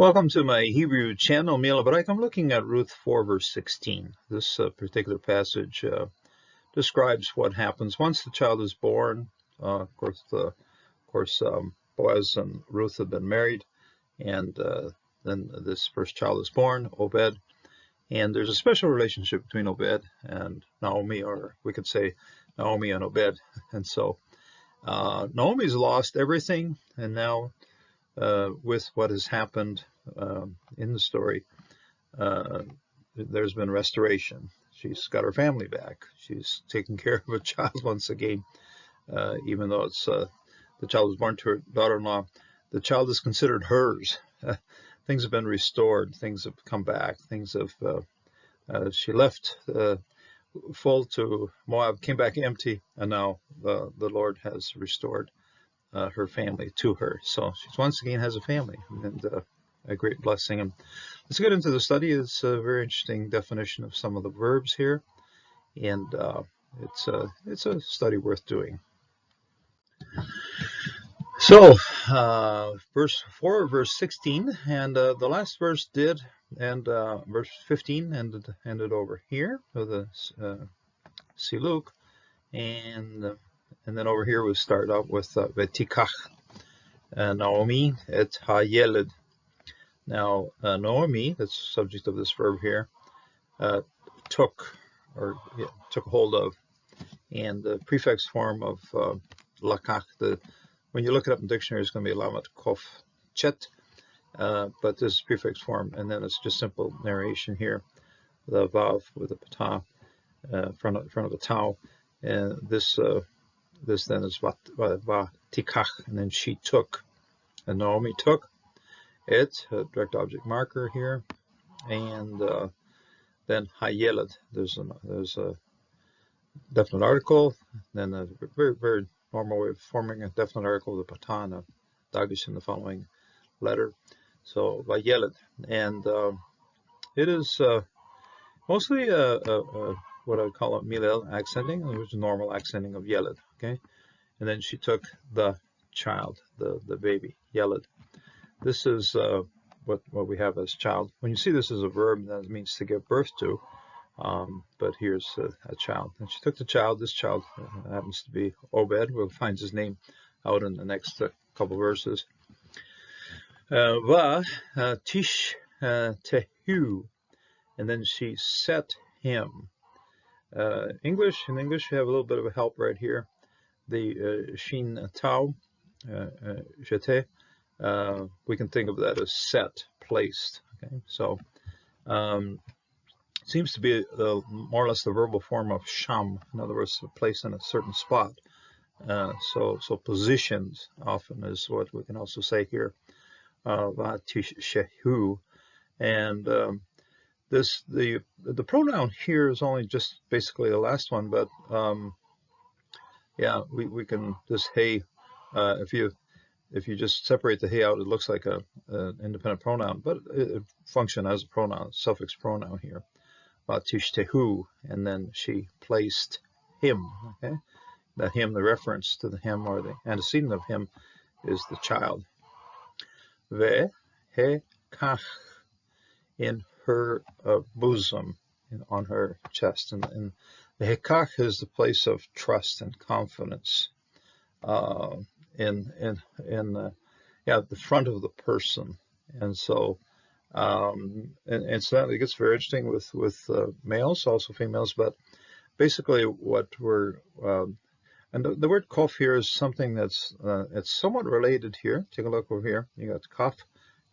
Welcome to my Hebrew channel, Mila Barak. I'm looking at Ruth 4, verse 16. This particular passage describes what happens once the child is born. Of course, Boaz and Ruth have been married, and then this first child is born, Obed. And there's a special relationship between Obed and Naomi, or we could say Naomi and Obed. And so Naomi's lost everything, and now with what has happened in the story, there's been restoration. She's got her family back. She's taking care of a child once again, even though it's the child was born to her daughter-in-law. The child is considered hers. Things have been restored. Things have come back. Things have. She left full to Moab, came back empty, and now the Lord has restored her family to her. So she once again has a family, and a great blessing. And let's get into the study. It's a very interesting definition of some of the verbs here, and it's a study worth doing. So verse 4, verse 16, and the last verse did, and verse 15 ended over here with a siluk, and then over here we start out with Vetikach Naomi et ha-yeled. Now Naomi, that's the subject of this verb here, took hold of, and the prefix form of lakach, when you look it up in the dictionary, it's going to be lamet kof chet, but this is prefix form, and then it's just simple narration here, the vav with the patah front of the tau, and this then is va tikach, and then she took, and Naomi took it, a direct object marker here, and then hayeled, there's a definite article, then a very normal way of forming a definite article with a patah and a dagesh in the following letter. So vayeled, and it is mostly what I would call a milel accenting, which is normal accenting of yeled. Okay, and then she took the child, the baby, yeled. This is what we have as child. When you see this as a verb, that means to give birth to. But here's a child. And she took the child. This child happens to be Obed. We'll find his name out in the next couple verses. Va tish tehu, and then she set him. In English, we have a little bit of a help right here. The shin tau, jete. We can think of that as set, placed. Okay, so it seems to be more or less the verbal form of sham. In other words, placed in a certain spot. So positions often is what we can also say here. Shehu, and the pronoun here is only just basically the last one, but yeah, we can this hey, if you just separate the hey out, it looks like an independent pronoun, but it functions as a pronoun, suffix pronoun here. Tishtehu, and then she placed him. Okay, that him, the reference to the him or the antecedent of him, is the child. Ve he kach, in her bosom, on her chest, and the hekach is the place of trust and confidence. In the front of the person, and so incidentally, it gets very interesting with males, also females, but basically what we're and the word kof here is something that's it's somewhat related here. Take a look over here. You got kaf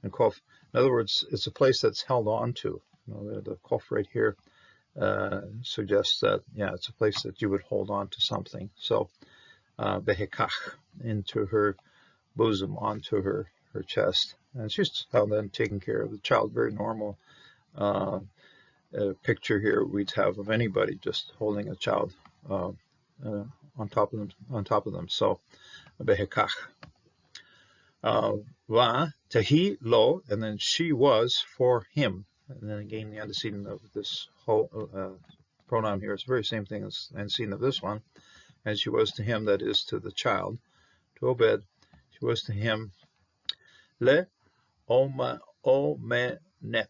and kof. In other words, it's a place that's held on to. The kof right here suggests that it's a place that you would hold on to something. So behekach, into her bosom, onto her chest, and she's then taking care of the child. Very normal picture here we'd have of anybody just holding a child on top of them. So behekach va tehi lo, and then she was for him, and then again the antecedent of this whole pronoun here is the very same thing as the antecedent of this one. And she was to him, that is to the child, to Obed, she was to him, le Leomenet.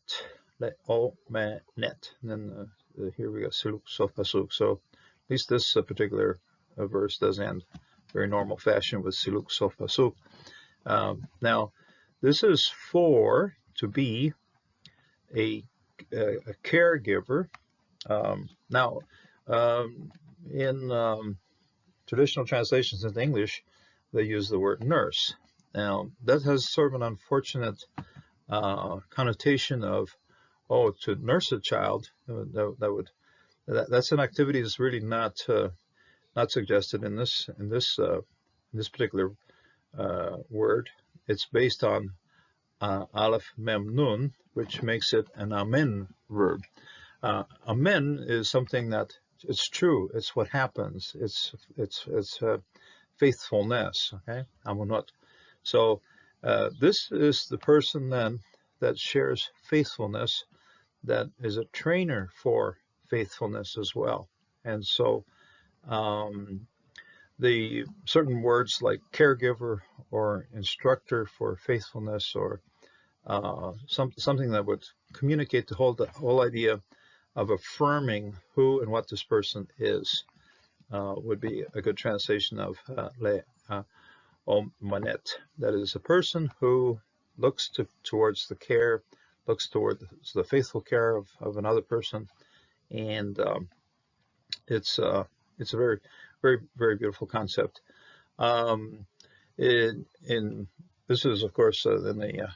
Leomenet. And then here we go, siluk sof pasuk. So at least this particular verse does end very normal fashion with siluk sof pasuk. Now, this is for to be a caregiver. Now, in traditional translations into English, they use the word nurse. Now, that has sort of an unfortunate connotation of, to nurse a child. That's an activity that's really not suggested in this particular word. It's based on aleph mem nun, which makes it an amen verb. Amen is something that it's true. It's what happens. It's faithfulness. Okay, amunot. So this is the person then that shares faithfulness, that is a trainer for faithfulness as well. And so the certain words like caregiver or instructor for faithfulness, or something that would communicate the whole idea of affirming who and what this person is, would be a good translation of Omanet. That is a person who looks towards the care, looks towards the faithful care of another person, and it's a very, very, very beautiful concept. This is, of course, in the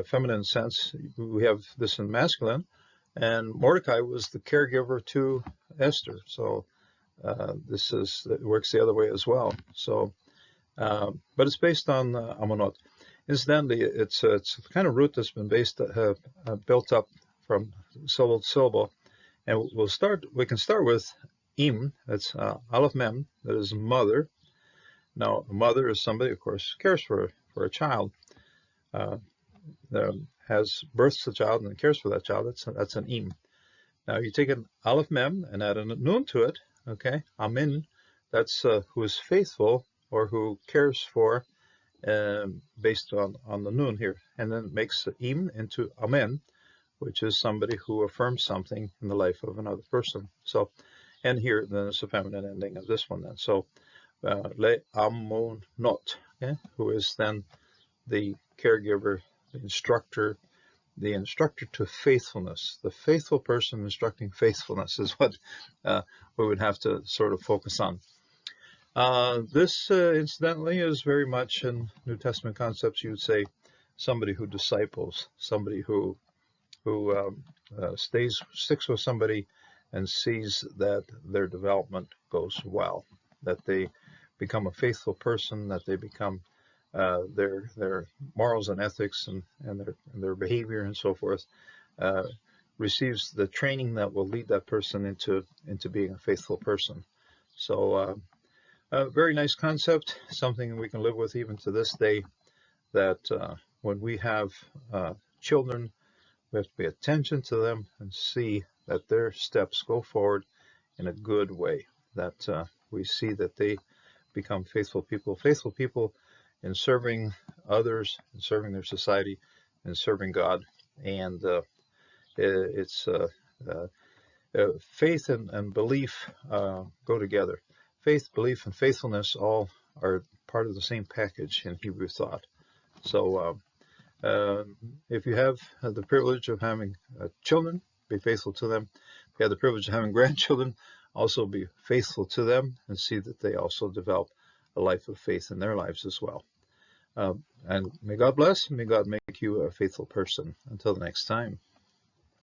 feminine sense. We have this in masculine, and Mordecai was the caregiver to Esther. So it works the other way as well. So, but it's based on Amonot. Incidentally, it's kind of root that's been built up from syllable to syllable, and we can start with im. That's aleph mem. That is mother. Now, a mother is somebody, of course, cares for a child, has births a child and cares for that child. That's an im. Now, you take an aleph mem and add a nun to it. Okay, amin. That's who is faithful or who cares for, based on the nun here, and then it makes im into amen, which is somebody who affirms something in the life of another person. So, and here then it's a feminine ending of this one then. So le amonot, okay, who is then the caregiver, the instructor to faithfulness. The faithful person instructing faithfulness is what we would have to sort of focus on. This, incidentally, is very much in New Testament concepts. You would say somebody who disciples, somebody who sticks with somebody and sees that their development goes well, that they become a faithful person, that they become their morals and ethics and their behavior and so forth receives the training that will lead that person into being a faithful person. So a very nice concept, something we can live with even to this day, that when we have children, we have to pay attention to them and see that their steps go forward in a good way, that we see that they become faithful people in serving others, in serving their society, in serving God. And it's faith and belief go together. Faith, belief, and faithfulness all are part of the same package in Hebrew thought. So if you have the privilege of having children, be faithful to them. If you have the privilege of having grandchildren, also be faithful to them and see that they also develop a life of faith in their lives as well. And may God bless, and may God make you a faithful person. Until the next time.